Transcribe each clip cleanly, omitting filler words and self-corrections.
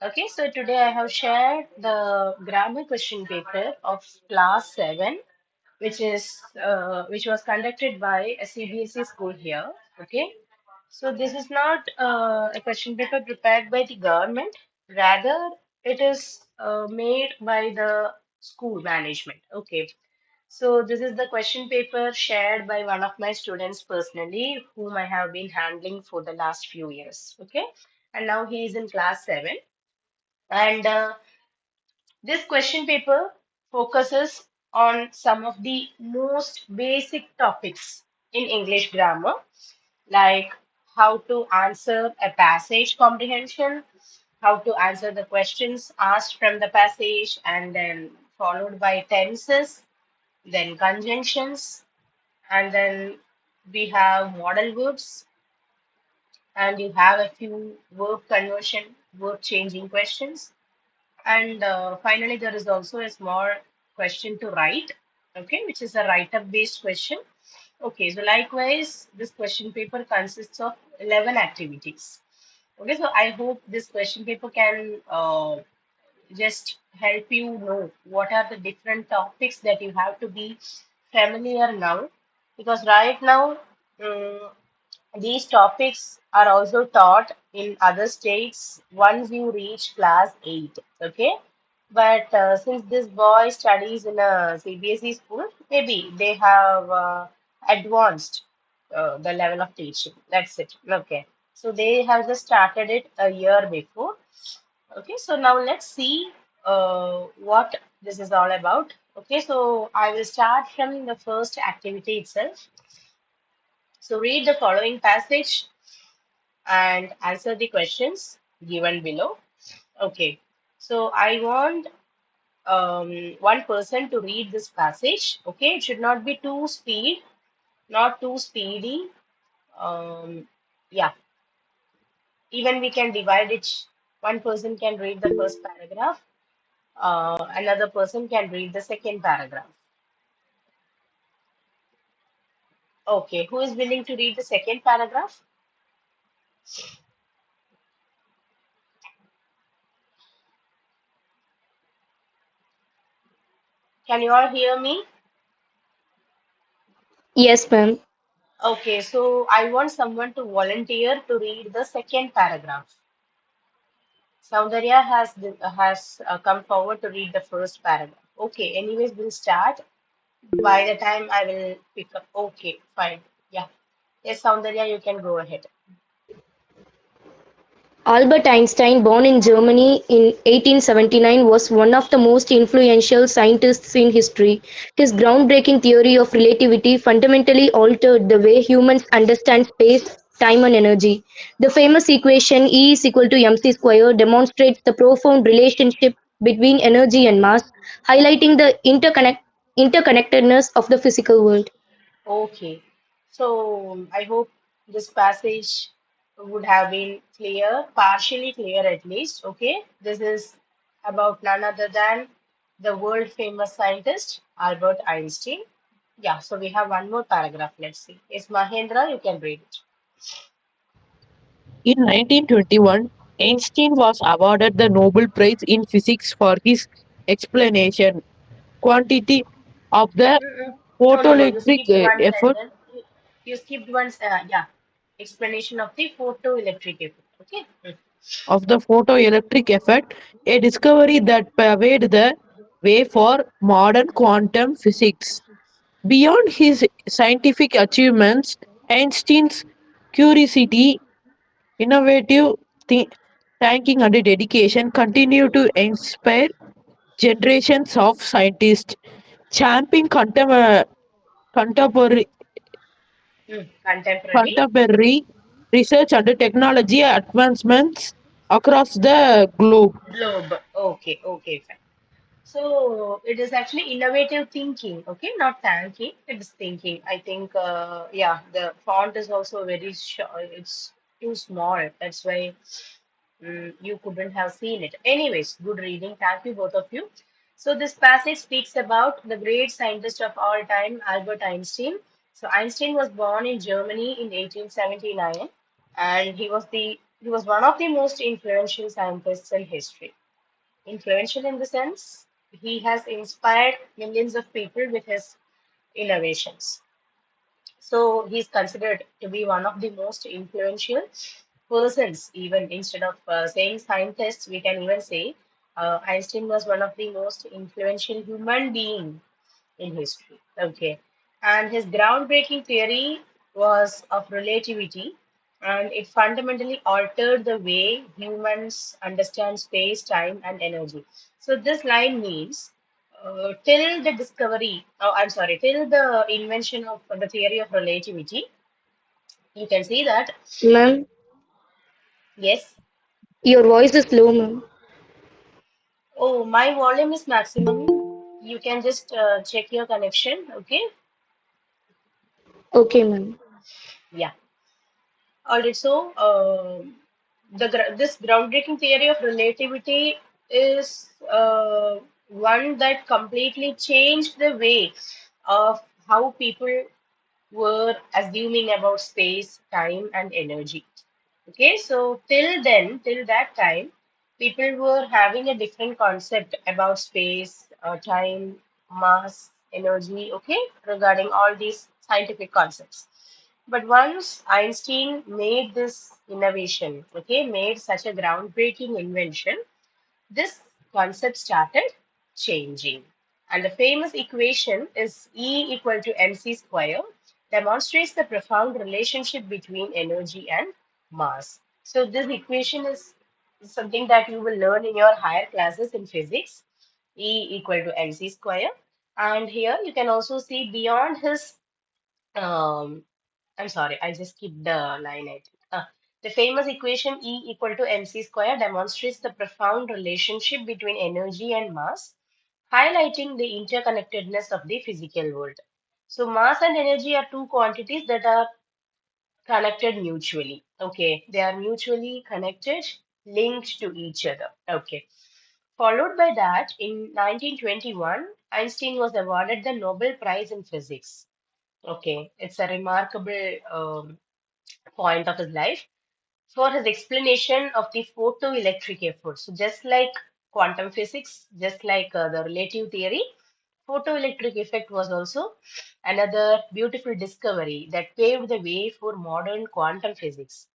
Okay, so today I have shared the grammar question paper of class 7, which was conducted by a CBSE school here. Okay, so this is not a question paper prepared by the government, rather it is made by the school management. Okay, so this is the question paper shared by one of my students personally, whom I have been handling for the last few years. Okay, and now he is in class 7. And this question paper focuses on some of the most basic topics in English grammar, like how to answer a passage comprehension, how to answer the questions asked from the passage, and then followed by tenses, then conjunctions, and then we have modal verbs, and you have a few verb conversion, verb changing questions. And finally, there is also a small question to write, okay, which is a write-up based question. Okay, so likewise, this question paper consists of 11 activities. Okay, so I hope this question paper can just help you know what are the different topics that you have to be familiar now. Because right now, um, these topics are also taught in other states once you reach class 8. Okay. But since this boy studies in a CBSE school, maybe they have advanced the level of teaching. That's it. Okay. So they have just started it a year before. Okay. So now let's see what this is all about. Okay. So I will start from the first activity itself. So read the following passage and answer the questions given below. Okay, so I want one person to read this passage. Okay, it should not be too speed, not too speedy. Yeah, even we can divide it. One person can read the first paragraph, another person can read the second paragraph. Okay, who is willing to read the second paragraph? Can you all hear me? Yes, ma'am. Okay, so I want someone to volunteer to read the second paragraph. Saundarya has come forward to read the first paragraph. Okay, anyways, we'll start. By the time I will pick up. Okay, fine. Yeah. Yes, Saundarya, you can go ahead. Albert Einstein, born in Germany in 1879, was one of the most influential scientists in history. His groundbreaking theory of relativity fundamentally altered the way humans understand space, time, and energy. The famous equation E is equal to mc square demonstrates the profound relationship between energy and mass, highlighting the interconnectedness of the physical world. Okay. So I hope this passage would have been clear, partially clear at least. Okay. This is about none other than the world famous scientist Albert Einstein. Yeah, so we have one more paragraph. Let's see. It's Mahendra, you can read it. In 1921, Einstein was awarded the Nobel Prize in Physics for his explanation quantity of the No, no, no. You photoelectric skipped one effect sentence. You skipped one. Yeah. Explanation of the photoelectric effect. Okay. a discovery that paved the way for modern quantum physics. Beyond his scientific achievements, Einstein's curiosity, innovative thi- thinking, and dedication continue to inspire generations of scientists, championing contemporary, Contemporary contemporary research and technology advancements across the globe. globe. Okay. Okay. Fine. So it is actually innovative thinking. Okay, not thinking. It is thinking. I think. Yeah. The font is also very short. It's too small. That's why. You couldn't have seen it. Anyways, good reading. Thank you, both of you. So, this passage speaks about the great scientist of all time, Albert Einstein. So, Einstein was born in Germany in 1879, and he was the He was one of the most influential scientists in history. Influential in the sense he has inspired millions of people with his innovations. So he's considered to be one of the most influential persons, even instead of saying scientists, we can even say Einstein was one of the most influential human being in history. Okay. And his groundbreaking theory was of relativity, and it fundamentally altered the way humans understand space, time, and energy. So this line means till the discovery, oh, I'm sorry, till the invention of the theory of relativity, you can see that, Ma'am, yes. your voice is low, ma'am. Oh, my volume is maximum. You can just check your connection. Okay. Okay, ma'am. Yeah. Alright, so this groundbreaking theory of relativity is one that completely changed the way of how people were assuming about space, time, and energy. Okay, so till that time, people were having a different concept about space, time, mass, energy, okay, regarding all these scientific concepts. But once Einstein made this innovation, okay, made such a groundbreaking invention, this concept started changing. And the famous equation is E equal to mc square, demonstrates the profound relationship between energy and mass. So this equation is something that you will learn in your higher classes in physics, E equal to mc square. And here you can also see beyond his um, I'm sorry, I just skipped the line, I think. The famous equation E equal to mc square demonstrates the profound relationship between energy and mass, highlighting the interconnectedness of the physical world. So, mass and energy are two quantities that are connected mutually. Okay, they are mutually connected, linked to each other. Okay. Followed by that, in 1921, Einstein was awarded the Nobel Prize in Physics. Okay, it's a remarkable point of his life for his explanation of the photoelectric effect. So, just like quantum physics, just like the relative theory, photoelectric effect was also another beautiful discovery that paved the way for modern quantum physics.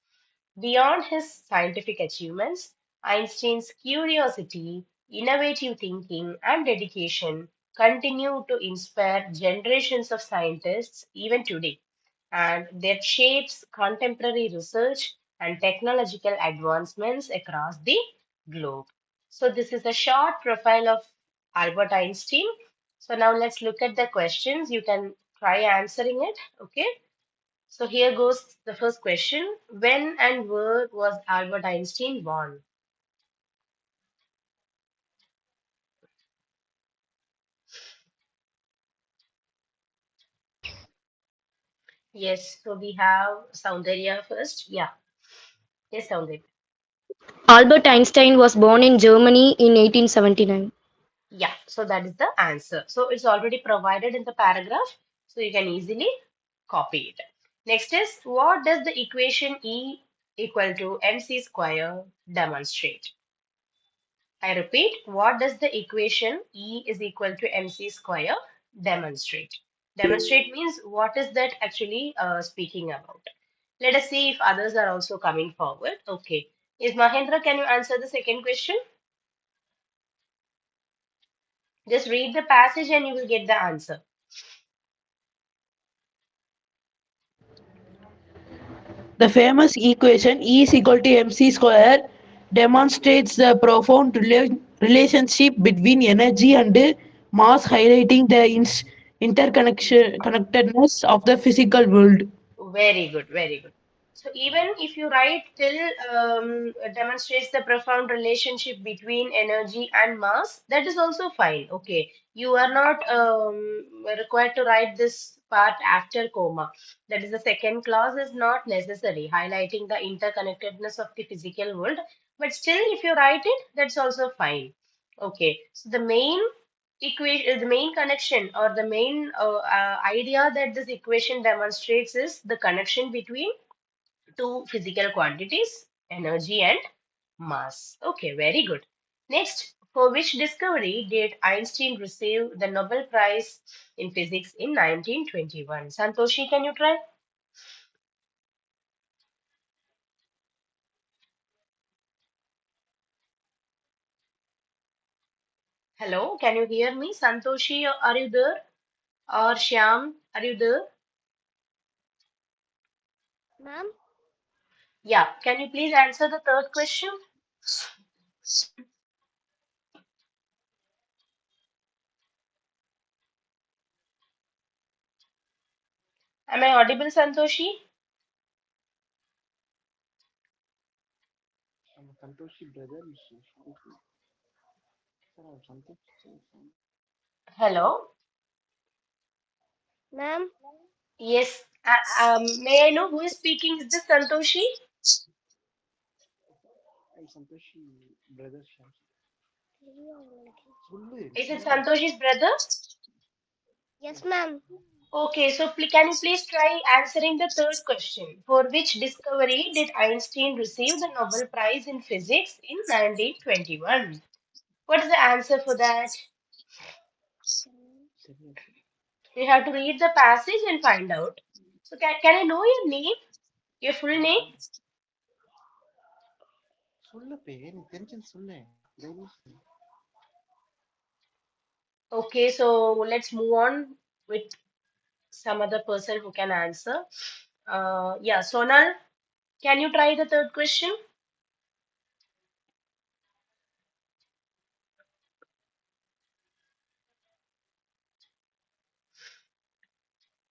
Beyond his scientific achievements, Einstein's curiosity, innovative thinking, and dedication continue to inspire generations of scientists even today, and that shapes contemporary research and technological advancements across the globe. So, this is a short profile of Albert Einstein. So, now let's look at the questions. You can try answering it. Okay. So here goes the first question. When and where was Albert Einstein born? Yes, so we have Soundarya first. Yeah, yes, Soundarya. Albert Einstein was born in Germany in 1879. Yeah, so that is the answer. So it's already provided in the paragraph, so you can easily copy it. Next is, what does the equation E equal to mc square demonstrate? I repeat, what does the equation E is equal to mc square demonstrate? Demonstrate means what is that actually speaking about? Let us see if others are also coming forward. Okay. Is Mahendra, can you answer the second question? Just read the passage and you will get the answer. The famous equation E is equal to mc square demonstrates the profound relationship between energy and mass, highlighting the interconnection connectedness of the physical world. Very good, very good. So even if you write till demonstrates the profound relationship between energy and mass, that is also fine. Okay, you are not required to write this part after comma. That is the second clause is not necessary, highlighting the interconnectedness of the physical world. But still, if you write it, that's also fine. Okay, so the main equation, the main connection or the main idea that this equation demonstrates is the connection between two physical quantities. energy and mass. Okay, very good. Next, for which discovery did Einstein receive the Nobel Prize in Physics in 1921? Santoshi, can you try? Hello, can you hear me? Santoshi, are you there? Or Shyam, are you there? Ma'am? Yeah, can you please answer the third question? Am I audible, Santoshi? Hello? Ma'am? Yes. May I know who is speaking? Is this Santoshi? Is it Santoshi's brother? Yes, ma'am. Okay, so can you please try answering the third question? For which discovery did Einstein receive the Nobel Prize in Physics in 1921? What is the answer for that? You have to read the passage and find out. So can I know your name? Your full name? Okay, so let's move on with some other person who can answer. Yeah, Sonal, can you try the third question?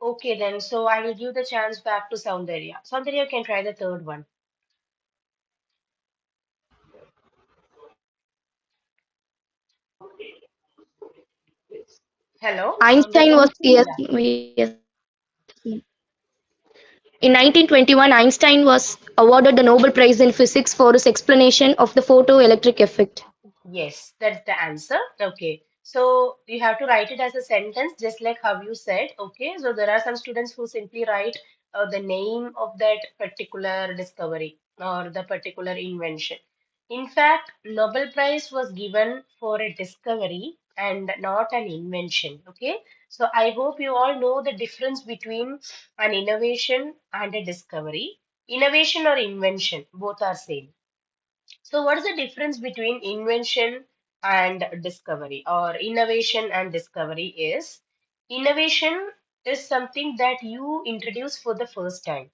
Okay, then. So I will give the chance back to Soundarya. Soundarya can try the third one. Hello, Einstein Soundarya? was, yes, Yeah. yes. In 1921, Einstein was awarded the Nobel Prize in Physics for his explanation of the photoelectric effect. Yes, that's the answer. Okay. So you have to write it as a sentence, just like how you said. Okay. So there are some students who simply write the name of that particular discovery or the particular invention. In fact, Nobel Prize was given for a discovery and not an invention. Okay. So I hope you all know the difference between an innovation and a discovery. Innovation or invention, both are same. So, what is the difference between invention and discovery, or innovation and discovery? Is innovation is something that you introduce for the first time.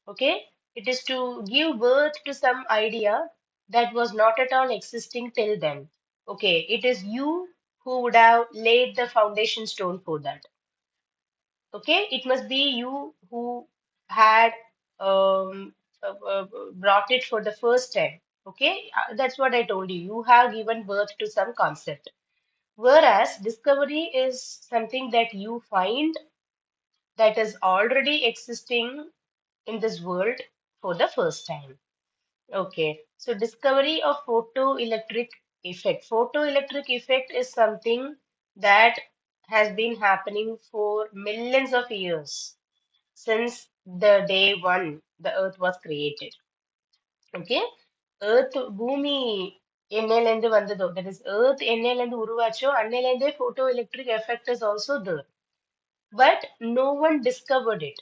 Okay, it is to give birth to some idea that was not at all existing till then. Okay, it is you who would have laid the foundation stone for that. Okay, it must be you who had brought it for the first time. Okay, that's what I told you. You have given birth to some concept. Whereas discovery is something that you find that is already existing in this world for the first time. Okay, so discovery of photoelectric effect. Photoelectric effect is something that has been happening for millions of years since the day one the earth was created. Okay, earth பூமி என்னையிலேருந்து வந்ததோ, that is earth என்னையிலேருந்து உருவாச்சோ அன்னையிலேருந்தே photoelectric effect is also there, but no one discovered it.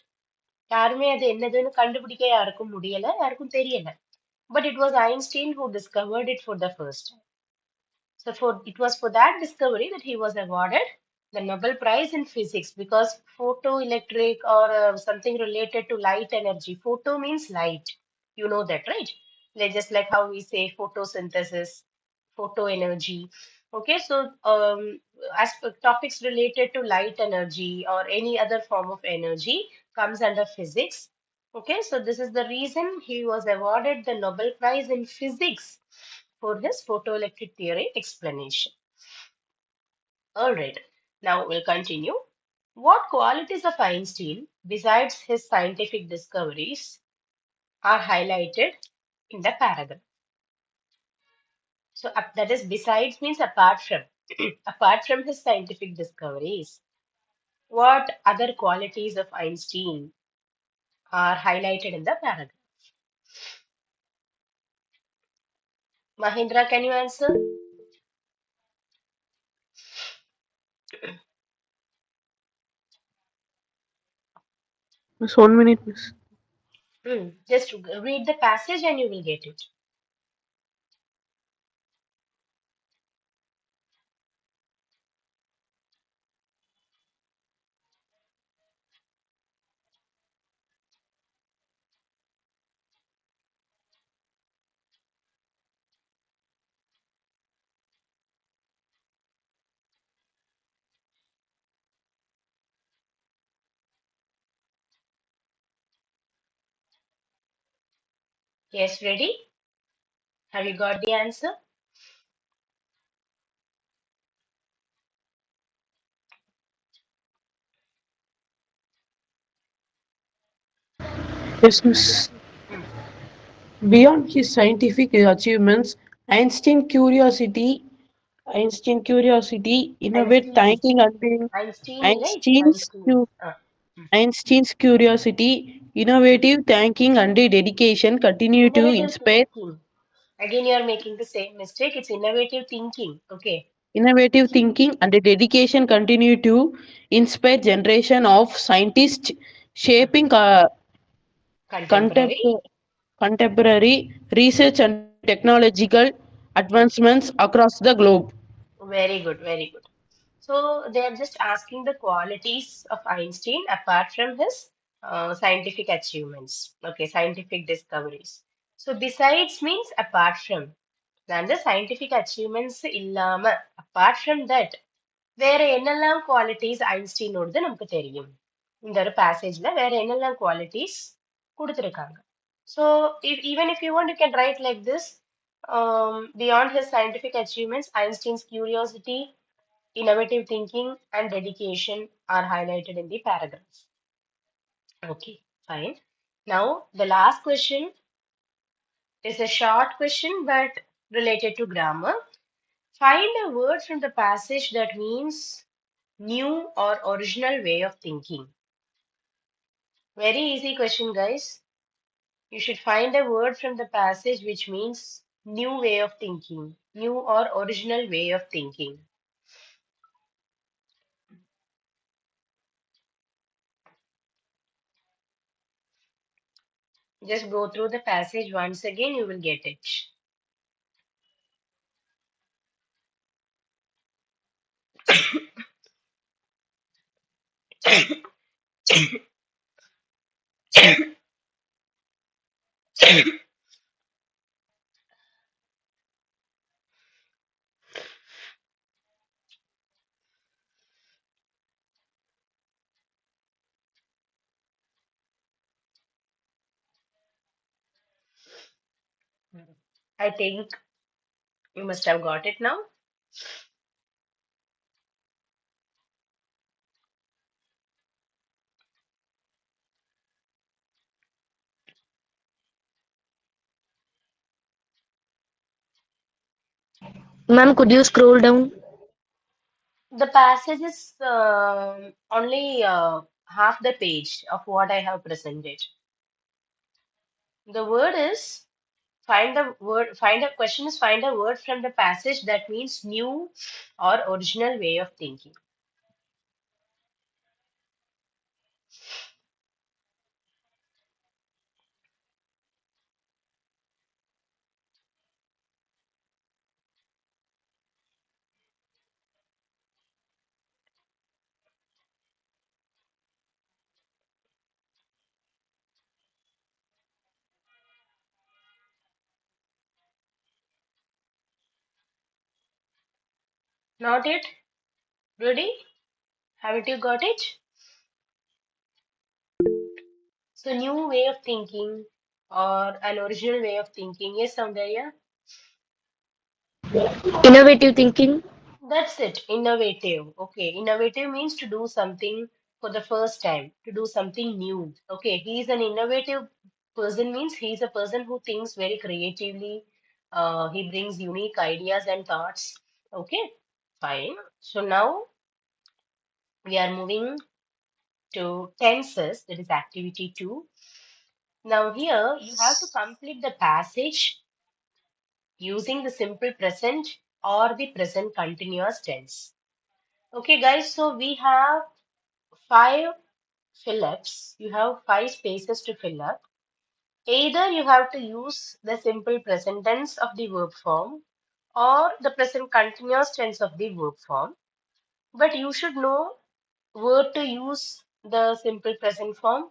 யாருமே அது என்னதுன்னு கண்டுபிடிக்க யாருக்கும் முடியல, யாருக்கும் தெரியல. But it was Einstein who discovered it for the first time. So it was for that discovery that he was awarded the Nobel Prize in Physics, because photoelectric or something related to light energy. Photo means light. You know that, right? Like just like how we say photosynthesis, photo energy. Okay, so as topics related to light energy or any other form of energy comes under physics. Okay, so this is the reason he was awarded the Nobel Prize in Physics for his photoelectric theory explanation. All right, now we'll continue. What qualities of Einstein, besides his scientific discoveries, are highlighted in the paragraph? So that is besides means apart from. Apart from his scientific discoveries, what other qualities of Einstein are highlighted in the paragraph? Mahindra, can you answer? Miss, 1 minute, miss. Just read the passage and you will get it. Yes, ready? Have you got the answer? Yes, miss. Hmm. Beyond his scientific achievements, Einstein curiosity, innovate Einstein. thinking and being Einstein, right? Einstein's, Einstein. cu- Hmm. Einstein's curiosity, innovative thinking and dedication continue to Innovative inspire. thinking. Again, you are making the same mistake. It's innovative thinking. Okay. Innovative thinking and dedication continue to inspire generation of scientists, Uh, shaping Contemporary. contempor- contemporary research and technological advancements across the globe. Very good, very good. So they are just asking the qualities of Einstein apart from his scientific achievements. Okay, scientific discoveries. So besides means apart from. அந்த scientific achievements இல்லாம apart from that வேற என்னெல்லாம் qualities ஐன்ஸ்டீனோடது நமக்கு தெரியும் இந்த ஒரு பேசேஜ்ல வேற என்னெல்லாம் குவாலிட்டிஸ் கொடுத்துருக்காங்க so even if you want you can write like this beyond his scientific achievements Einstein's curiosity innovative thinking and dedication are highlighted in the paragraph. Okay, fine. Now the last question is a short question but related to grammar. Find a word from the passage that means new or original way of thinking. Very easy question, guys. You should find a word from the passage which means new way of thinking, new or original way of thinking. Just go through the passage once again, you will get it. I think you must have got it now. Ma'am, could you scroll down? The passage is only half the page of what I have presented. The word is find a question is find a word from the passage that means new or original way of thinking. Not it? Ready? Haven't you got it? So new way of thinking or an original way of thinking. Yes, Soundarya? Innovative thinking. That's it. Innovative. Okay. Innovative means to do something for the first time, to do something new. Okay. He's an innovative person means he's a person who thinks very creatively. He brings unique ideas and thoughts. Okay. Fine. So now we are moving to tenses, that is activity two. Now here you have to complete the passage using the simple present or the present continuous tense. Okay, guys, so we have five fill-ups. You have five spaces to fill up. Either you have to use the simple present tense of the verb form or the present continuous tense of the verb form. But you should know where to use the simple present form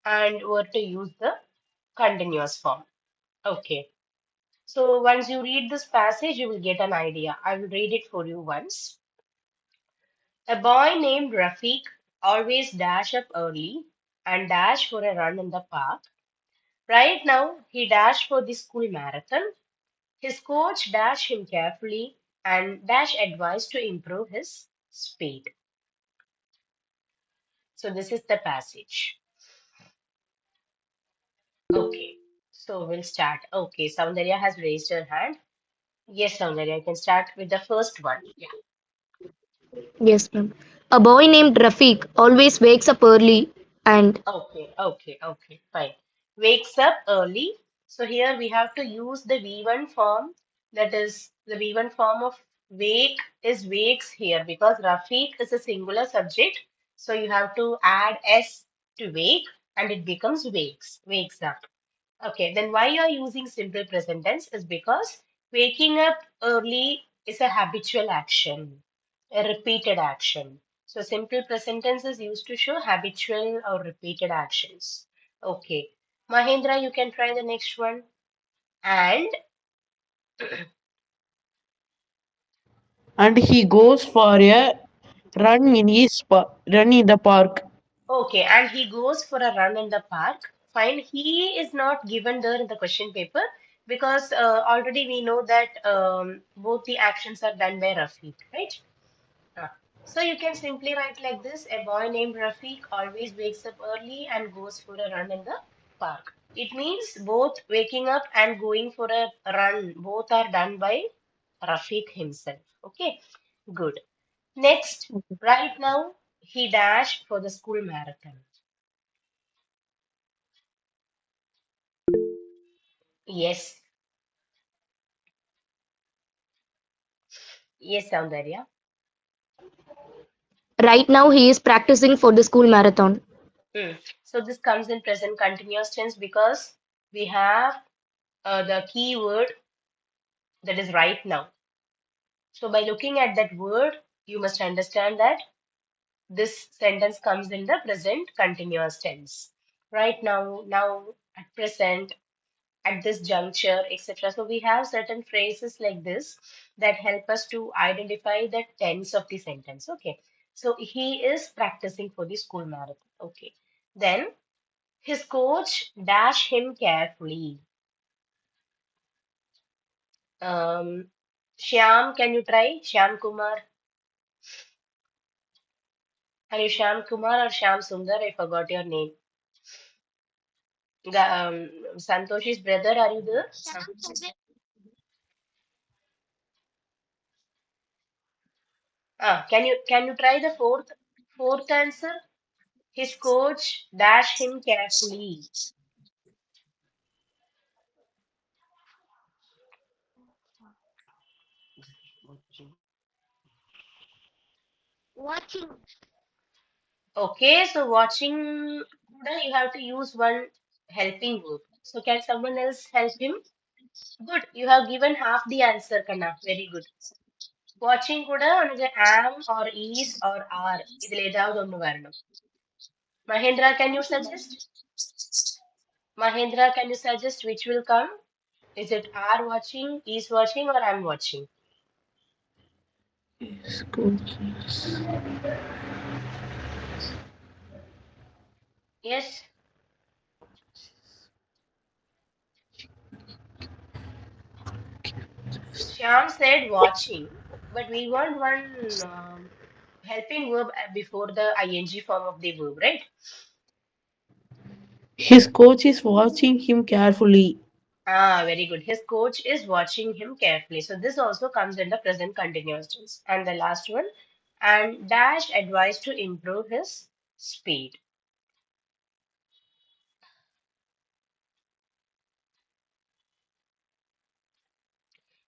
and where to use the continuous form. Okay. So once you read this passage, you will get an idea. I will read it for you once. A boy named Rafiq always dash up early and dash for a run in the park. Right now, he dashed for the school marathon. His coach dashed him carefully and dash advised to improve his speed. So this is the passage. Okay, so we'll start. Okay, Soundarya has raised her hand. Yes, Soundarya, I can start with the first one. Yeah. Yes, ma'am. A boy named Rafiq always wakes up early and Okay, fine. Wakes up early. So here we have to use the V1 form. That is the V1 form of wake is wakes here because Rafiq is a singular subject. So you have to add S to wake and it becomes wakes up. Okay, then why you are using simple present tense is because waking up early is a habitual action, a repeated action. So simple present tense is used to show habitual or repeated actions. Okay, Mahendra, you can try the next one. And And he goes for a run in the park. okay, and he goes for a run in the park. Fine, he is not given there in the question paper because already we know that both the actions are done by Rafiq, right? So you can simply write like this: a boy named Rafiq always wakes up early and goes for a run in the park. It means both waking up and going for a run, both are done by Rafiq himself. Okay, good. Next, right now, he dashed for the school marathon. Yes, yes, Soundarya. right now he is practicing for the school marathon. Hmm. So this comes in present continuous tense because we have the key word that is right now. So by looking at that word, you must understand that this sentence comes in the present continuous tense. Right now, now, at present, at this juncture, etc. So we have certain phrases like this that help us to identify the tense of the sentence. Okay. So he is practicing for the school marathon. Okay. Then his coach dash him carefully. Um, Shyam, can you try? Shyam Kumar. Are you Shyam Kumar or Shyam Sundar? I forgot your name. Santoshi's brother, are you there? Can you try the fourth answer? His coach dash him carefully. Okay, so watching Kuda, you have to use one helping verb. So can someone else help him? Good. You have given half the answer, Kana. Very good. Watching Kuda on am or is or are. ഇതിൽ ഏതാവത് ഒന്ന് വരണം. Mahendra, can you suggest? Mahendra, can you suggest which will come? Is it are watching, is watching, or I'm watching? Yes, Shyam said watching, but we want one helping verb before the ing form of the verb, right? His coach is watching him carefully. Ah, very good. His coach is watching him carefully. So this also comes in the present continuous tense. And the last one, and dash advised to improve his speed.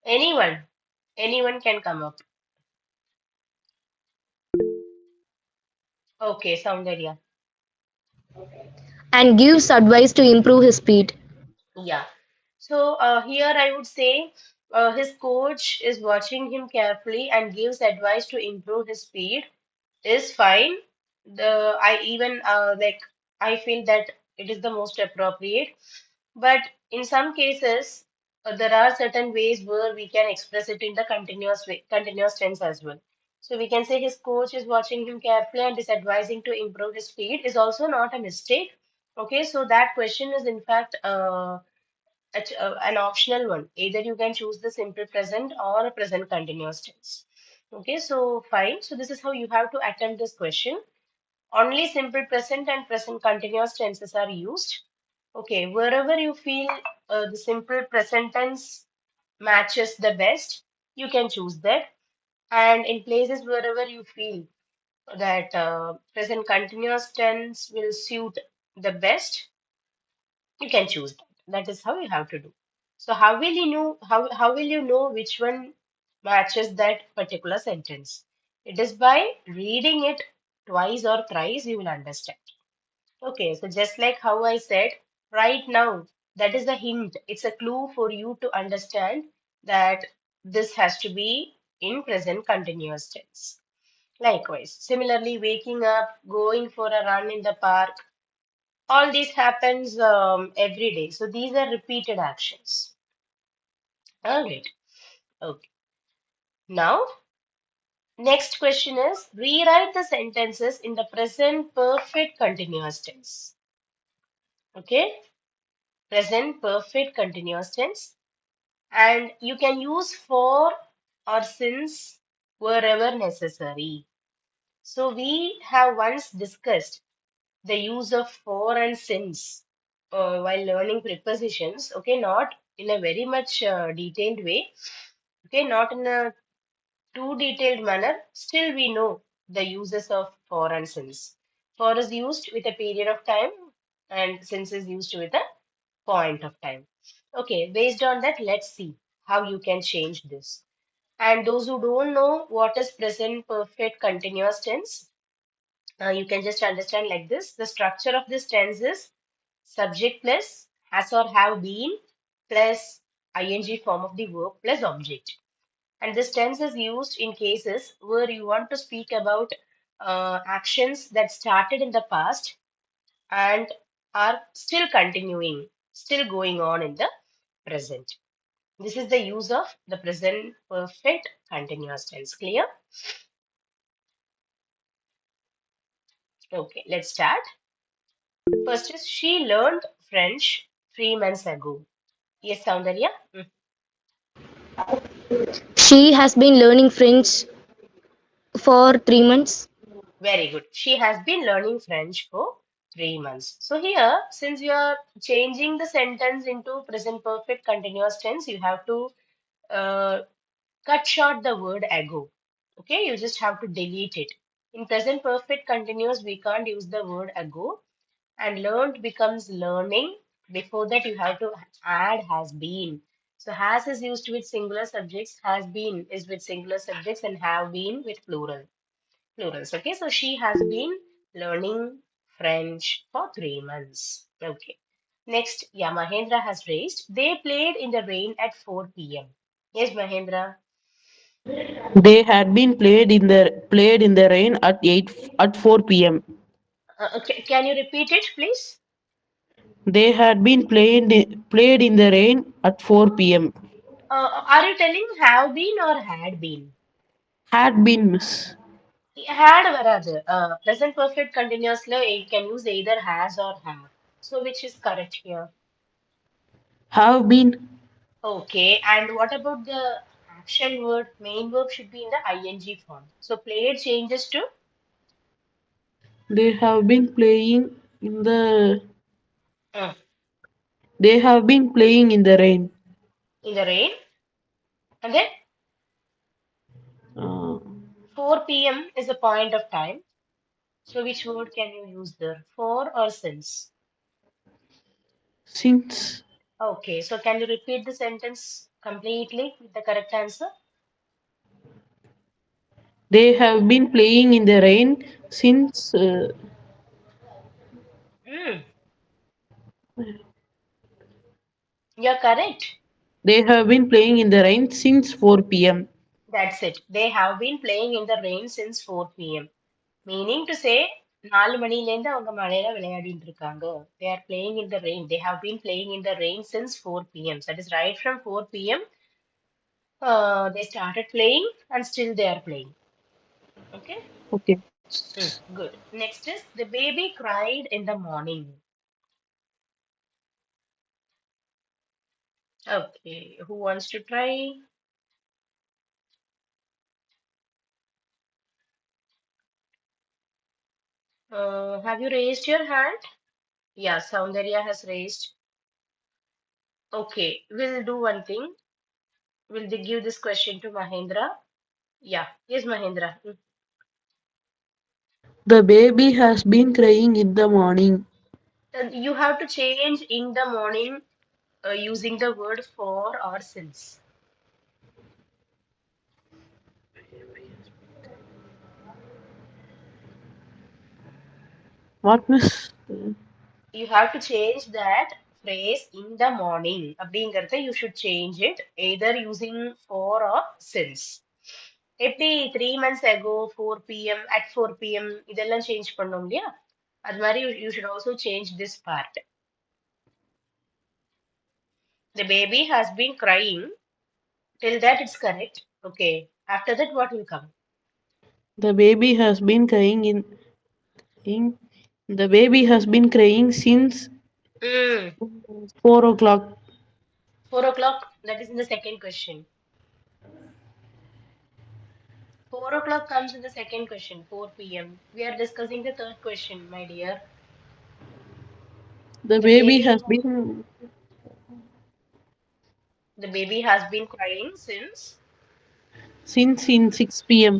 Anyone, anyone can come up. Okay, Soundarya. and gives advice to improve his speed. Yeah. So here I would say his coach is watching him carefully and gives advice to improve his speed is fine. The I even like I feel that it is the most appropriate. But in some cases, there are certain ways where we can express it in the continuous way, continuous tense as well. So we can say his coach is watching him carefully and is advising to improve his speed is also not a mistake. Okay, so that question is in fact an optional one. Either you can choose the simple present or a present continuous tense. Okay, so fine. So this is how you have to attempt this question. Only simple present and present continuous tenses are used. Okay, wherever you feel the simple present tense matches the best, you can choose that. And in places wherever you feel that present continuous tense will suit the best, you can choose that. That is how you have to do. So how will you know which one matches that particular sentence? It is by reading it twice or thrice you will understand. Okay, so just like how I said, right now, that is a hint. It's a clue for you to understand that this has to be in present continuous tense. Likewise, similarly, waking up, going for a run in the park, all this happens every day. So these are repeated actions. All right. Okay. Now, next question is rewrite the sentences in the present perfect continuous tense. Okay. Present perfect continuous tense. And you can use for or since wherever necessary. So we have once discussed the use of for and since while learning prepositions. Okay, not in a very much detailed way. Okay, not in a too detailed manner. Still, we know the uses of for and since. For is used with a period of time, and since is used with a point of time. Okay, based on that, let's see how you can change this. And those who don't know what is present perfect continuous tense, you can just understand like this. The structure of this tense is subject plus has or have been plus ing form of the verb plus object. And this tense is used in cases where you want to speak about actions that started in the past and are still continuing, still going on in the present. This is the use of the present perfect continuous tense. Clear? Okay, let's start. First is she learned French 3 months ago. Yes, Soundarya? She has been learning French for 3 months. Very good. She has been learning French for 3 months. So here, since you are changing the sentence into present perfect continuous tense, you have to uh, cut short the word ago. Okay, you just have to delete it. In present perfect continuous, we can't use the word ago, and learned becomes learning. Before that, you have to add has been. So has is used with singular subjects, has been is with singular subjects, and have been with plurals. Okay, so she has been learning French for 3 months. Okay. Next, yeah, Mahendra has raised. They played in the rain at 4 p.m. Yes, Mahendra. They had been played in the rain at 4 p.m. Okay, can you repeat it, please? They had been played in the rain at 4 p.m. Are you telling have been or had been? Had been miss. Had வராது. Present perfect continuously you can use either has or have. So which is correct here? Have been. Okay, and what about the action word? Main verb should be in the ing form. So played changes to They have been playing in the. uh, They have been playing in the rain. in the rain. And then Uh, 4 p.m. is a point of time. So which word can you use there? For or since? since Okay, so can you repeat the sentence completely with the correct answer? They have been playing in the rain since Mm, you're correct. they have been playing in the rain since 4 p.m. That's it. They have been playing in the rain since 4 p.m. Meaning to say, 4 மணிலேருந்து அவங்க மழையில விளையாடிட்டு இருக்காங்க. They are playing in the rain. They have been playing in the rain since 4 p.m. That is right from 4 p.m. They started playing and still they are playing. Okay? Okay. Good. Next is the baby cried in the morning. Okay. Who wants to try? Have you raised your hand? Yeah, Soundarya has raised. Okay, we'll do one thing. We'll give this question to Mahendra. Yeah, yes, Mahendra. The baby has been crying in the morning. You have to change in the morning using the word for or since. What miss? You have to change that phrase in the morning. அப்படிங்கறத you should change it either using for or since. எப்படி 3 months ago 4 p.m. at 4 p.m. இதெல்லாம் change பண்ணோம் இல்லையா? அது மாதிரி you should also change this part. The baby has been crying. Till that it's correct. Okay. After that, what will come? The baby has been in the baby has been crying since Mm, 4 o'clock. 4 o'clock. That is in the second question. 4 o'clock comes in the second question, 4 p.m. We are discussing the third question, my dear. The The baby baby, has been the baby has been crying since. since in 6 p.m.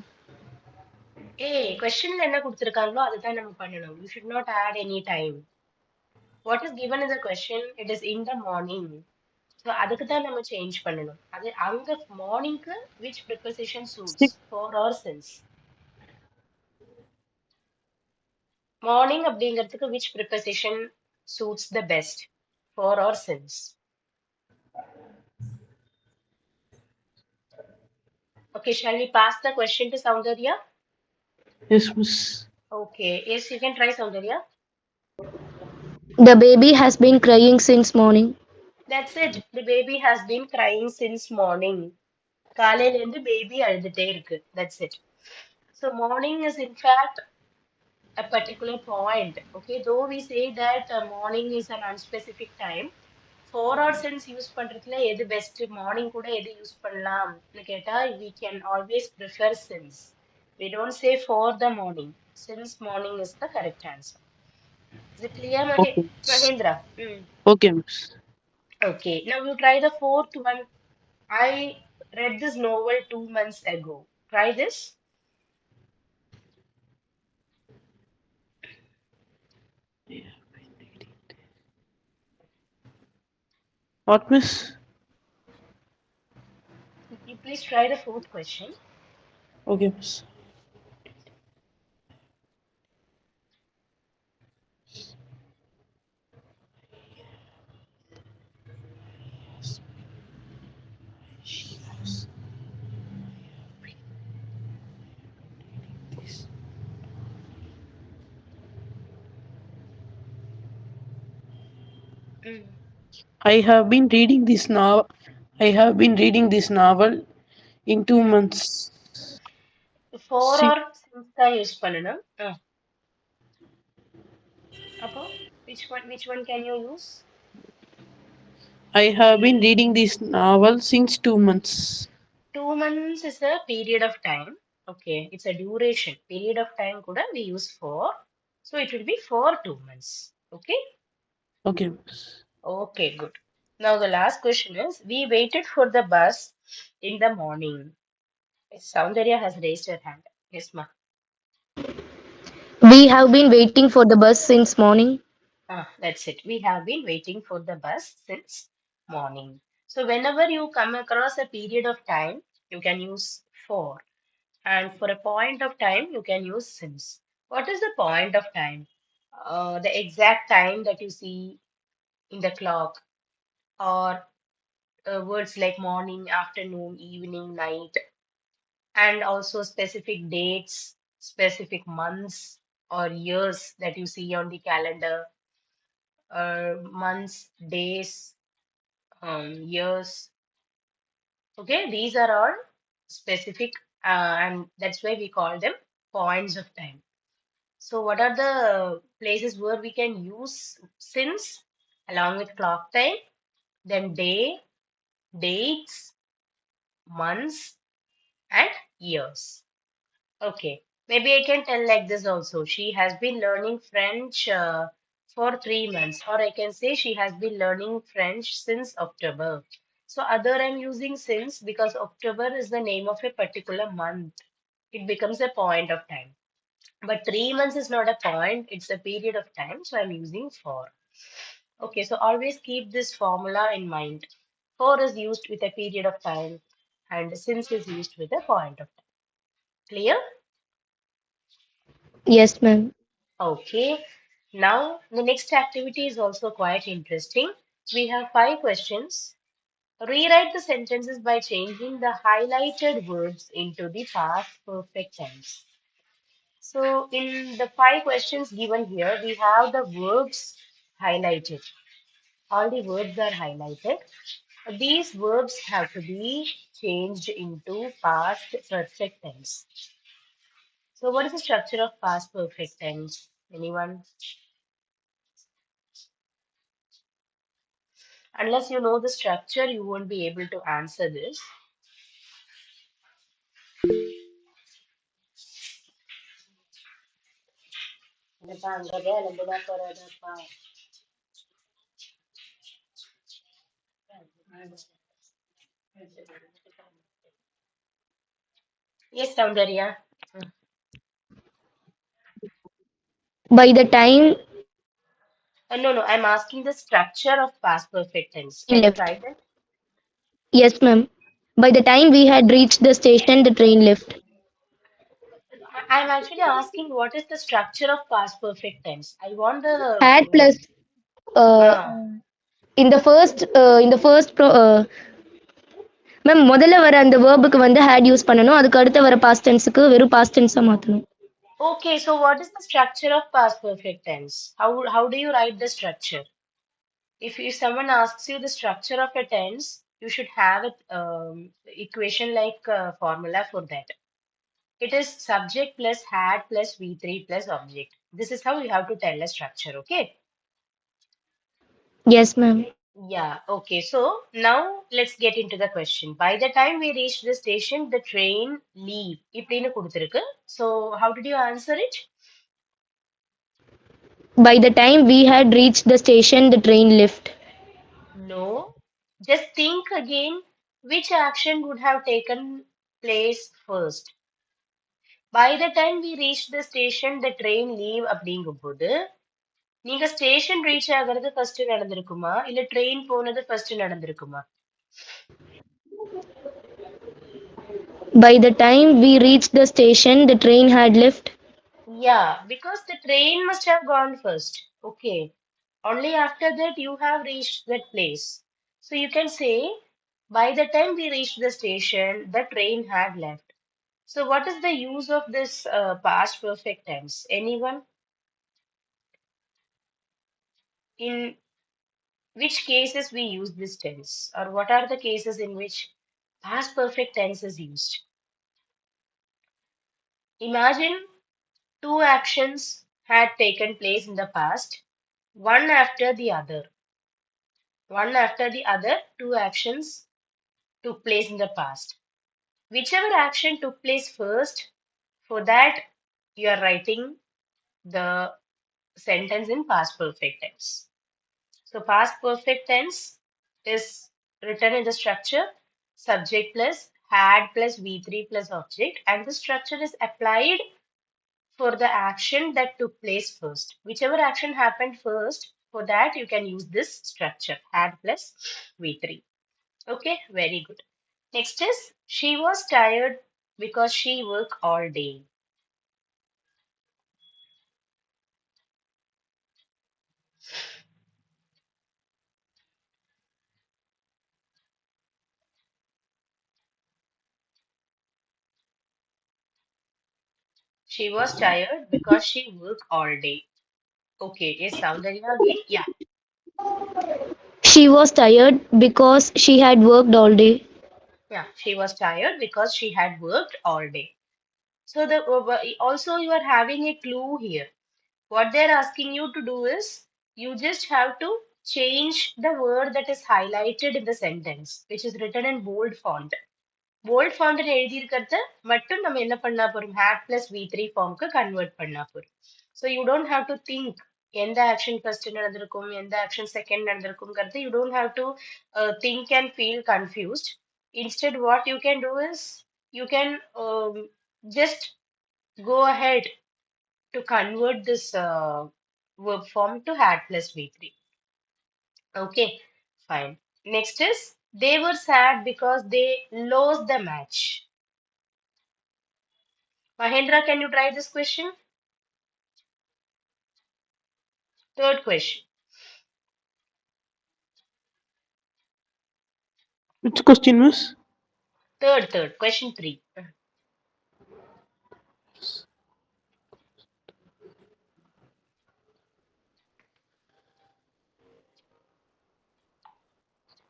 ஏய் கொஸ்டின்ல என்ன கொடுத்திருக்காங்களோ அதுதான் நம்ம பண்ணணும். You should not add any time. What is given in the question? It is in the morning. So அதுக்கு தான் நம்ம change பண்ணணும். அது அங்க மார்னிங்க்கு which preposition suits? Six, For or since? Morning அப்படிங்கிறதுக்கு which preposition suits the best? For or since? Okay, shall we pass the question to Soundarya? yes, miss. Okay, yes, you can try Soundarya. The baby has been crying since morning. That's it. The baby has been crying since morning. காலையில இருந்து baby அழுதுட்டே இருக்கு. That's it. So morning is in fact a particular point. Okay, though we say that morning is an unspecific time, for or since use பண்றதுல எது best morning கூட எது use பண்ணலாம்னு கேட்டா we can always prefer since. We don't say for the morning. Since morning is the correct answer. Is it clear, Okay. Mahendra? Okay, miss. Okay, now you try the fourth one. I read this novel 2 months ago. Try this. What miss? You please try the fourth question. Okay, miss. Mm. I have been reading this novel. I have been reading this novel in two Mm. months. For See, or since தான் use பண்ணணும். அப்போ which one can you use? I have been reading this novel since 2 months. 2 months is a period of time. Okay, it's a duration. Period of time kuda we use for. So it will be for 2 months. Okay? Okay, miss. Okay, good. Now the last question is we waited for the bus in the morning. Soundarya has raised her hand. Yes, ma. We have been waiting for the bus since morning. That's it. We have been waiting for the bus since morning. So whenever you come across a period of time, you can use for. And for a point of time, you can use since. What is the point of time? The exact time that you see in the clock, or words like morning, afternoon, evening, night, and also specific dates, specific months or years that you see on the calendar, months, days, years. Okay, these are all specific, and that's why we call them points of time. So, what are the places where we can use since along with clock time? Then day, dates, months, and years. Okay, maybe I can tell like this also. She has been learning French for 3 months, or I can say she has been learning French since October. So, other I'm using since because October is the name of a particular month. It becomes a point of time. But 3 months is not a point, it's a period of time, so I'm using for. Okay, so always keep this formula in mind. For is used with a period of time, and since is used with a point of time. Clear? Yes, ma'am. Okay. Now, the next activity is also quite interesting. We have 5 questions. Rewrite the sentences by changing the highlighted verbs into the past perfect tense. So, in the 5 questions given here, we have the verbs highlighted. All the verbs are highlighted. These verbs have to be changed into past perfect tense. So, what is the structure of past perfect tense? Anyone? Unless you know the structure, you won't be able to answer this. Yes, Soundarya. By the time No, no, I'm asking the structure of past perfect tense. train Can you left. try that? Yes, ma'am. By the time we had reached the station, the train left. I'm actually asking what is the structure of past perfect tense. I want the Had plus uh, ah. Ma'am முதல்ல வர அந்த வேர்புக்கு வந்து had use பண்ணணும். அதுக்கு அடுத்து வர past டென்ஸுக்கு வெறும் past டென்ஸா மாத்தணும். Okay, so what is the structure of past perfect tense? How do you write the structure? If someone asks you the structure of a tense, you should have a equation like formula for that. It is subject plus had plus V3 plus object. This is how you have to tell a structure, okay? Yes, ma'am. Yeah, okay. So now let's get into the question. By the time we reached the station, the train leave. இப்படின்னு கொடுத்திருக்கு. So how did you answer it? By the time we had reached the station, the train left. No. Just think again which action would have taken place first. By the time we reached the station, the train leave அப்படிங்கும்போது நீங்க station reach ஆகிறது first நடந்திருக்குமா இல்ல train போனது first நடந்திருக்குமா? By the time we reached the station, the train had left. Yeah, because the train must have gone first. Okay. Only after that you have reached that place. So you can say, by the time we reached the station, the train had left. So what is the use of this past perfect tense? Anyone? In which cases we use this tense? Or what are the cases in which past perfect tense is used? Imagine two actions had taken place in the past, one after the other. One after the other, two actions took place in the past. Whichever action took place first, for that you are writing the sentence in past perfect tense. So past perfect tense is written in the structure subject plus had plus V3 plus object, and the structure is applied for the action that took place first. Whichever action happened first, for that you can use this structure had plus V3. Okay, very good. Next is she was tired because she worked all day. She was tired because she worked all day. Okay, is Soundarya again? Yeah, She was tired because she had worked all day. yeah. She was tired because she had worked all day. So the also you are having a clue here. What they're asking you to do is you just have to change the word that is highlighted in the sentence, which is written in bold font. Bold ஃபாண்ட்னு எழுதியிருக்கிறத மட்டும் நம்ம என்ன பண்ணா போறோம் had plus V3 ஃபார்முக்கு convert பண்ணா போறோம் so you don't have to think எந்த ஆக்ஷன் ஃபர்ஸ்ட் நடந்திருக்கும் எந்த ஆக்ஷன் செகண்ட் நடந்திருக்கும்ங்கிறது you don't have to think and feel confused instead what you can do is you can just go ahead to convert this verb form to had plus V3. Okay, fine. Next is they were sad because they lost the match. Mahendra, can you try this question? Third question. Which question, miss? Third. Question three.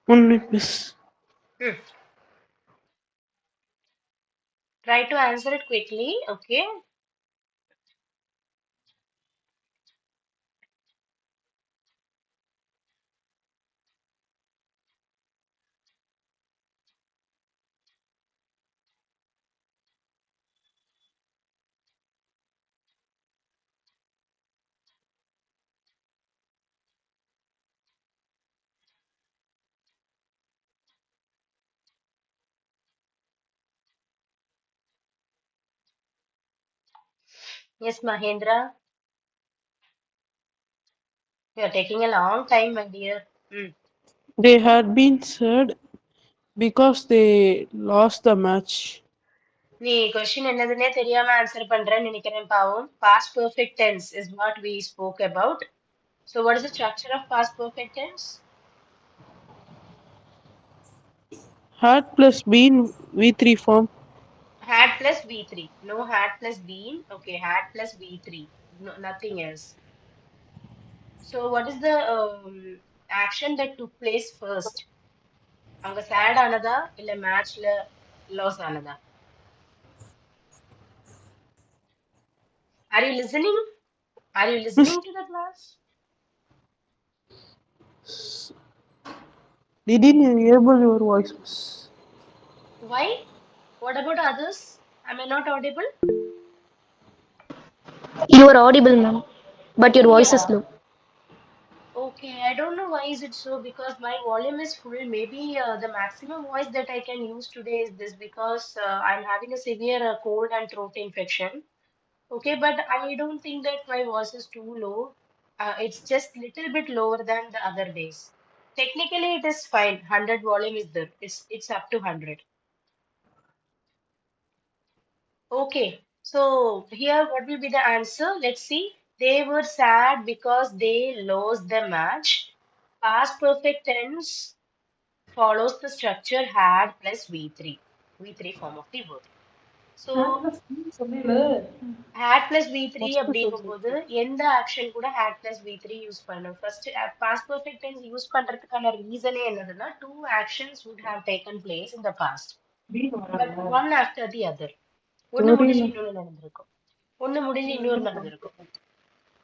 One minute, miss. Hmm. Try to answer it quickly. Okay. Yes, Mahendra. You are taking a long time, my dear. Hmm. They had been sad because they lost the match. நீ question என்னதுன்னே தெரியாம answer பண்றேன்னு நினைக்கிறேன் பாவம் past perfect tense is what we spoke about. So what is the structure of past perfect tense? Had plus been V3 form. Had plus V3. No had plus been. Okay, had plus V3. No, nothing else. So what is the action that took place first? அங்க sad ஆனதா இல்ல மேட்ச்ல loss ஆனதா? Are you listening? Are you Miss, listening to the class? didn't enable your voice, miss. Why? What about others? Am I not audible? You are audible, ma'am, but your voice is Yeah. low. Okay. I don't know why is it so because my volume is full. Maybe the maximum voice that I can use today is this because I'm having a severe cold and throat infection. Okay, but I don't think that my voice is too low. It's just little bit lower than the other days. Technically, it is fine. 100 volume is there. It's up to 100. Okay, so here what will be the answer? Let's see. They were sad because they lost the match. Past perfect tense follows the structure had plus V3. V3 form of the verb. So had plus V3 அப்படிங்கும்போது எந்த action கூட had plus V3 use பண்ணணும் first past perfect tense use பண்றதுக்கான ரீசனே என்னதுன்னா two actions would have taken place in the past but one after the other ஒண்ணு முடிஞ்சு இன்னொன்னு நடந்திருக்கும் ஒண்ணு முடிஞ்சு இன்னொரு நடந்திருக்கும்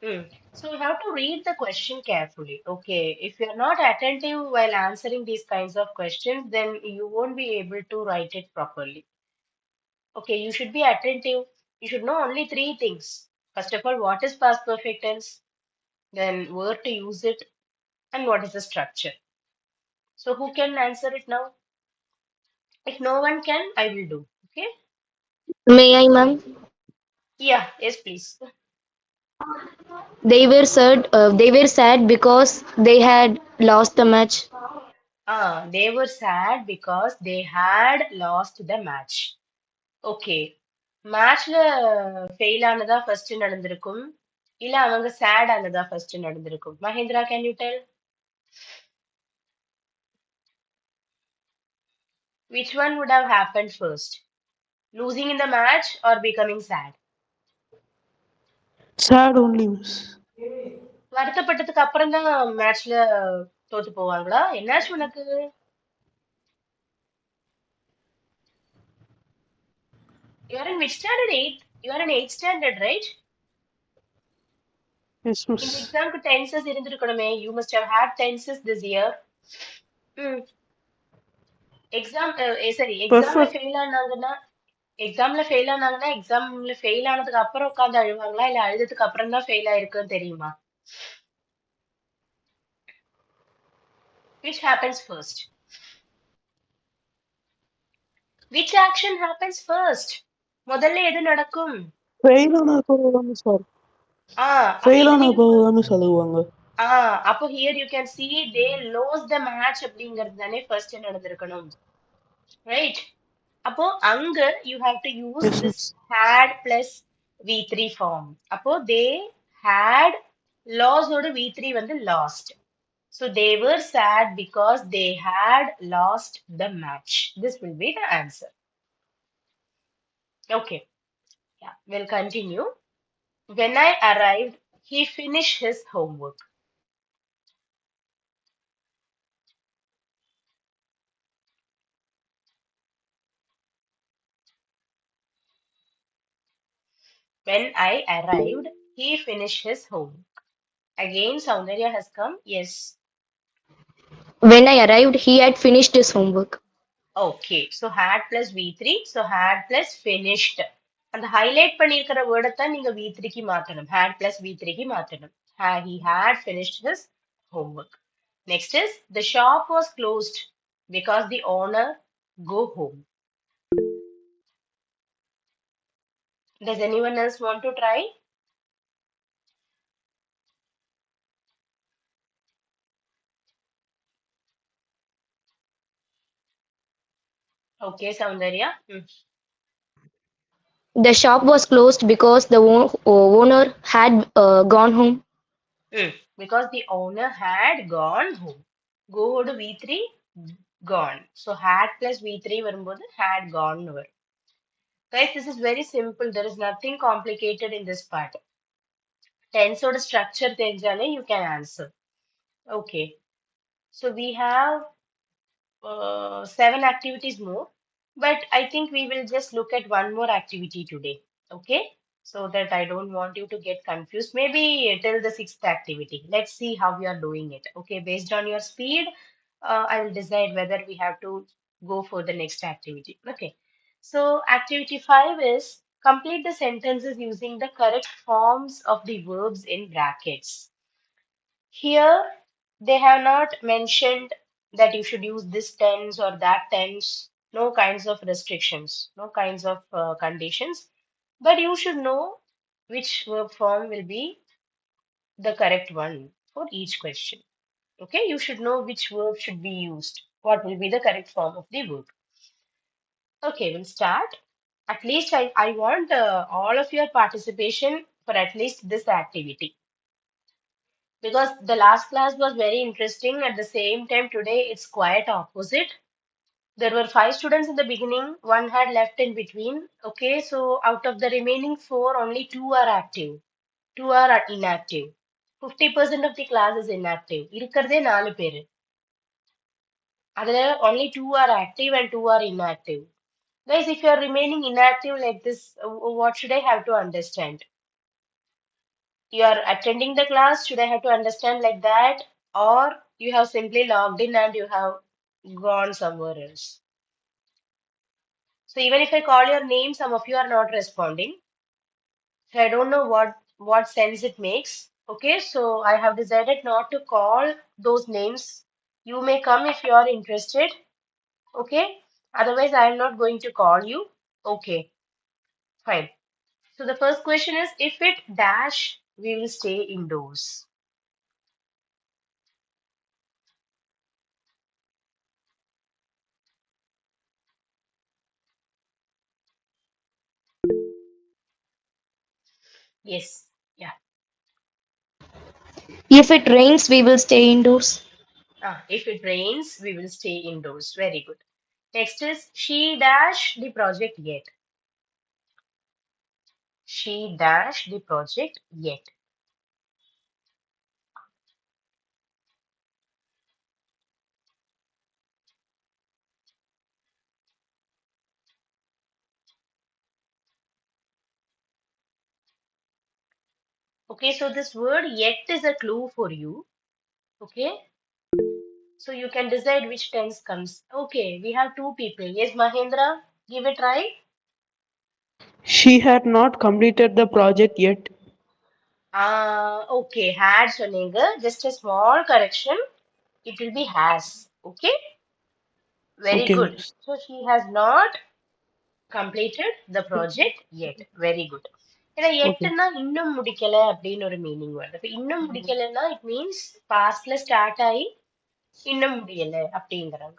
Hmm. So you have to read the question carefully. Okay, if you're not attentive while answering these kinds of questions, then you won't be able to write it properly. Okay, you should be attentive. You should know only three things. First of all, what is past perfect tense? Then where to use it, and what is the structure. So who can answer it now? If no one can, I will do. Okay? May I, ma'am? Yeah, yes, please. They were sad. They were sad because they had lost the match. They were sad because they had lost the match. Okay. மேட்ச்ல fail ஆனதா first நடந்திருக்கும் இல்ல அவங்க sad ஆனதா first நடந்திருக்கும். Mahendra, can you tell which one would have happened first? Losing in the match or becoming sad? Sad only, miss. வருத்தப்பட்டதுக்கு அப்புறம் தான் மேட்ச்ல தோத்து போவாங்களா? என்னாச்சு உனக்கு? You are in which standard? 8? You are in 8th standard, right? Yes, இந்த miss. எக்ஸாம்க்கு tenses இருந்திருக்கணுமே. You must have had tenses this year. ம். எக்ஸாம் சரி, Perfect. எக்ஸாம்ல ஃபெயில் ஆனதுக்கு அப்புறம் உட்கார்ந்து அழுவாங்களா இல்ல அழுததுக்கு அப்புறம் தான் ஃபெயில் ஆயிருக்குன்னு தெரியுமா? Which happens first? Which action happens first? முதல்ல எது நடக்கும்? Fail ஆன பிறகுதான் miss சார். ஆ அப்ப Fail இது ஆன நீங்க பிறகுதான் miss அழுவாங்க. அப்போ here you can see they lost the match அப்படிங்கிறது தானே ஃபர்ஸ்ட் நடந்திருக்கணும். Right? அப்போ அங்க you have to use Yes, this miss. had plus V3 form. அப்போ they had lost ஓட V3 வந்து lost. So they were sad because they had lost the match. This will be the answer. Okay, yeah, we'll continue. When I arrived, he finished his homework. When I arrived, he finished his homework. Again, Soundarya has come. Yes. When I arrived, he had finished his homework. Okay, so had plus V3, so had plus finished. அந்த highlight பண்ணியிருக்கிற வேர்டை தான் நீங்க V3 க்கு மாத்தணும். Had plus V3 க்கு மாத்தணும். He had finished his homework. Next is the shop was closed because the owner go home. Does anyone else want to try? Okay, Soundarya. The shop was closed because the owner had gone home. Because the owner had gone home. Go to V3, gone. So had plus V3 வரும்போது had gone வரும். Guys, this is very simple. There is nothing complicated in this part. Tense ஓட structure தெரிஞ்சாலே you can answer. Okay. So we have 7 activities more, but I think we will just look at one more activity today, okay? So that I don't want you to get confused. Maybe till the sixth activity. Let's see how we are doing it. Okay, based on your speed, I will decide whether we have to go for the next activity. Okay. So activity 5 is complete the sentences using the correct forms of the verbs in brackets. Here, they have not mentioned that you should use this tense or that tense, no kinds of restrictions, no kinds of conditions, but you should know which verb form will be the correct one for each question. Okay, you should know which verb should be used, what will be the correct form of the verb. Okay, we'll start. At least I want all of your participation for at least this activity. Because the last class was very interesting. At the same time, today it's quite opposite. There were 5 students in the beginning, one had left in between. Okay, so out of the remaining four, only two are active, two are inactive. 50% of the class is inactive. இருக்கிறதே 4 பேரு. அதுல only two are active and two are inactive. Guys, if you are remaining inactive like this, what should I have to understand? You are attending the class, should I have to understand like that? Or you have simply logged in and you have gone somewhere else? So even if I call your name, some of you are not responding. So I don't know what sense it makes. Okay, so I have decided not to call those names. You may come if you are interested. Okay, otherwise I am not going to call you. Okay, fine. So the first question is if it dash, we will stay indoors. Yes. Yeah. If it rains, we will stay indoors. If it rains, we will stay indoors. Very good. Next is she dash the project yet. She dash the project yet. Okay, so this word yet is a clue for you. Okay, so you can decide which tense comes. Okay, we have two people. Yes, Mahendra, give it try. She had not completed the project yet. Okay, had சொன்னீங்க. Just a small correction. It will be has. Okay, very Okay, good. miss. So she has not completed the project yet. Very good. ஏன்னா Okay. எட்டுன்னா இன்னும் முடிக்கல அப்படின்னு ஒரு meaning வருது. இப்ப இன்னும் முடிக்கலைன்னா it means பாஸ்ட்ல start ஆகி இன்னும் முடியல அப்படிங்கிறாங்க.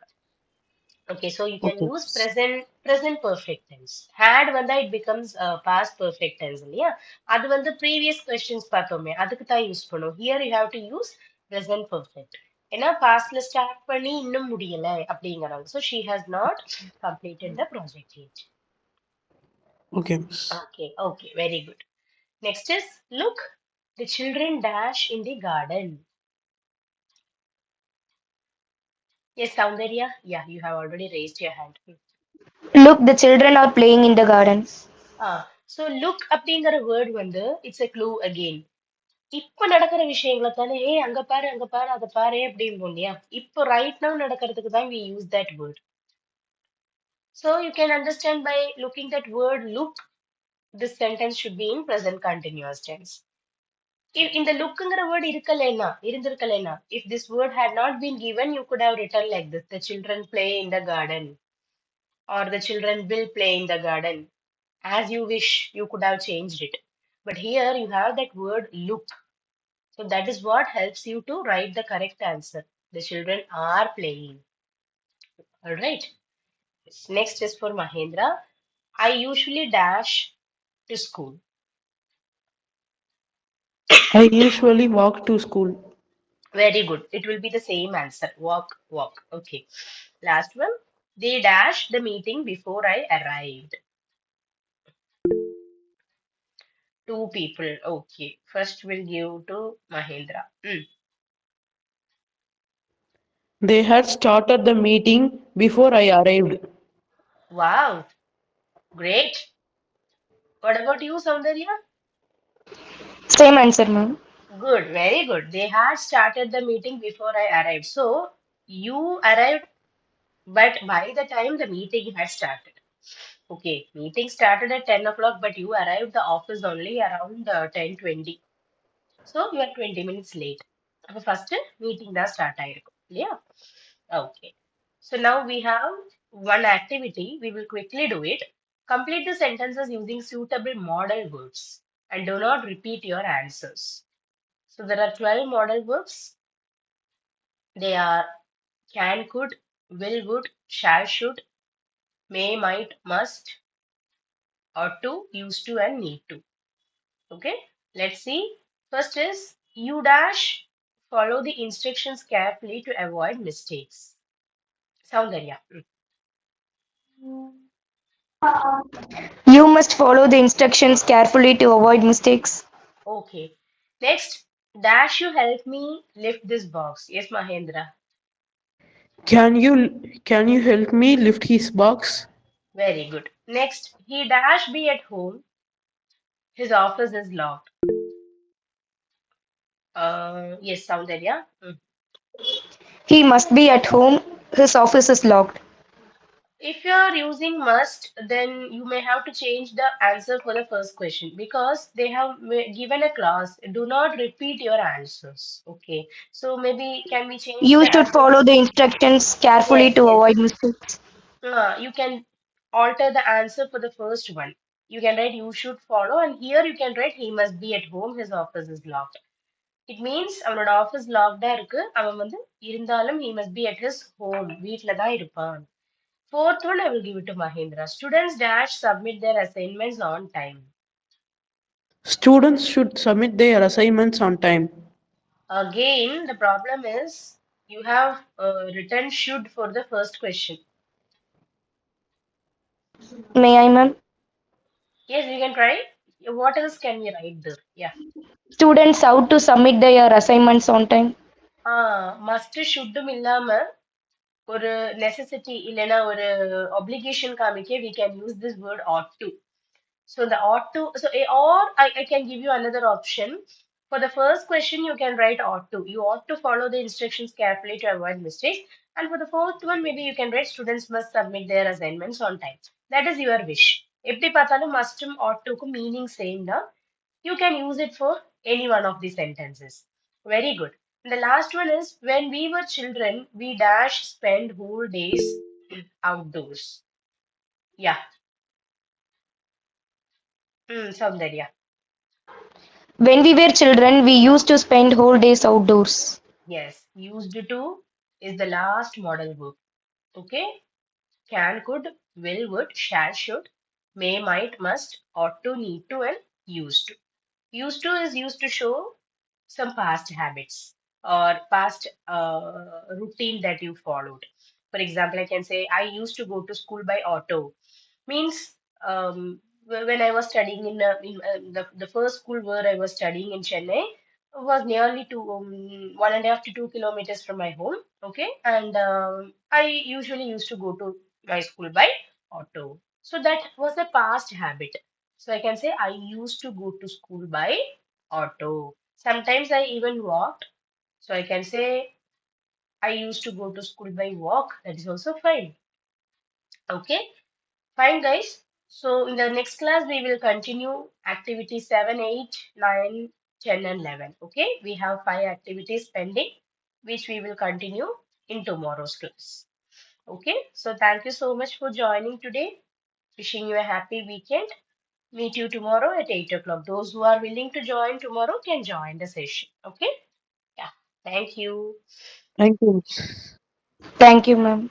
Okay, so you can Okay, use miss. present perfect tense. Had வந்தா it becomes past perfect tense இல்லையா? அது வந்து previous questions பார்த்தோமே அதுக்கு தான் யூஸ் பண்ணும். Here you have to use present perfect. ஏன்னா pastல start பண்ணி இன்னும் முடியல அப்படிங்கிறாங்க. So she has not completed the project yet. Okay, miss. Okay, okay, very good. Next is look, the children dash in the garden. Yes, Soundarya. Yeah, you have already raised your hand. Look, the children are playing in the garden. So look அப்படிங்கிற word வந்து it's a clue again. இப்ப நடக்கிற விஷயங்களை தானே அங்க பாரு அங்க பாரு அதை பாரு அப்படிம்போம் இல்லையா இப்போ ரைட் now நடக்கிறதுக்கு தான் we use that word. So you can understand by looking that word look, this sentence should be in present continuous tense. இந்த லுக்குங்கிற word இருக்கலைன்னா இருந்திருக்கலைன்னா if this word had not been given you could have written like this, the children play in the garden or the children will play in the garden. As you wish, you could have changed it. But here you have that word look. So that is what helps you to write the correct answer. The children are playing. All right. Next is for Mahendra. I usually dash to school. I usually walk to school. Very good. It will be the same answer. Walk, walk. Okay. Last one. They dashed the meeting before I arrived. Two people. Okay. First we'll give to Mahendra. They had started the meeting before I arrived. Wow. Great. What about you, Soundarya? Same answer, ma'am. Good, very good. They had started the meeting before I arrived. So you arrived, but by the time the meeting had started. Okay, meeting started at 10 o'clock, but you arrived the office only around 10:20. So you are 20 minutes late. அப்ப first meeting தான் start ஆயிருக்கும் இல்லையா? Okay. So now we have one activity. We will quickly do it. Complete the sentences using suitable modal verbs and do not repeat your answers. So there are 12 modal verbs. They are can, could, will, would, shall, should, may, might, must, ought to, used to, and need to. Okay, let's see. First is you dash follow the instructions carefully to avoid mistakes. Soundarya. You must follow the instructions carefully to avoid mistakes. Okay. Next, dash you help me lift this box. Yes, Mahendra. Can you help me lift his box? Very good. Next, he dash be at home. His office is locked. Yes, Soundarya. He must be at home. His office is locked. If you are using must, then you may have to change the answer for the first question because they have given a clause. Do not repeat your answers. Okay. So maybe can we change You the should answer? follow the instructions carefully Yes, to yes. avoid mistakes. You can alter the answer for the first one. You can write you should follow, and here you can write he must be at home. His office is locked. It means அவனோட office லாக்டா இருக்கு அவன் வந்து இருந்தாலும் he must be at his home வீட்ல தான் இருப்பான். Fourth one, I will give it to Mahendra. Students dash submit their assignments on time. Students should submit their assignments on time. Again, the problem is you have written should for the first question. May I, ma'am? Yes, you can try. What else can we write there? Yeah. Students how to submit their assignments on time. Must should இல்லாம ஒரு necessity இல்லைன்னா ஒரு obligation காமிக்க we can use this word ought to. So the ought to, so or I can give you another option. For the first question, you can write ought to. You ought to follow the instructions carefully to avoid mistakes. And for the fourth one, maybe you can write students must submit their assignments on time. That is your wish. எப்படி பார்த்தாலும் must ought to க்கு meaning same தான். You can use it for any one of the sentences. Very good. And the last one is when we were children, we dash spend whole days outdoors. Yeah. Soundarya. When we were children, we used to spend whole days outdoors. Yes. Used to is the last modal verb. Okay. Can, could, will, would, shall, should, may, might, must, ought to, need to, and used to. Used to is used to show some past habits or past routine that you followed. For example, I can say, I used to go to school by auto. Means when I was studying in the first school where I was studying in Chennai was nearly 1.5 to 2 kilometers from my home. Okay, and I usually used to go to my school by auto. So that was a past habit. So I can say I used to go to school by auto. Sometimes I even walked. So I can say I used to go to school by walk. That is also fine. Okay, fine, guys. So in the next class, we will continue activity 7, 8, 9, 10, and 11. Okay, we have 5 activities pending, which we will continue in tomorrow's class. Okay, so thank you so much for joining today. Wishing you a happy weekend. Meet you tomorrow at 8 o'clock. Those who are willing to join tomorrow can join the session. Okay, yeah, thank you. Thank you. Thank you, ma'am.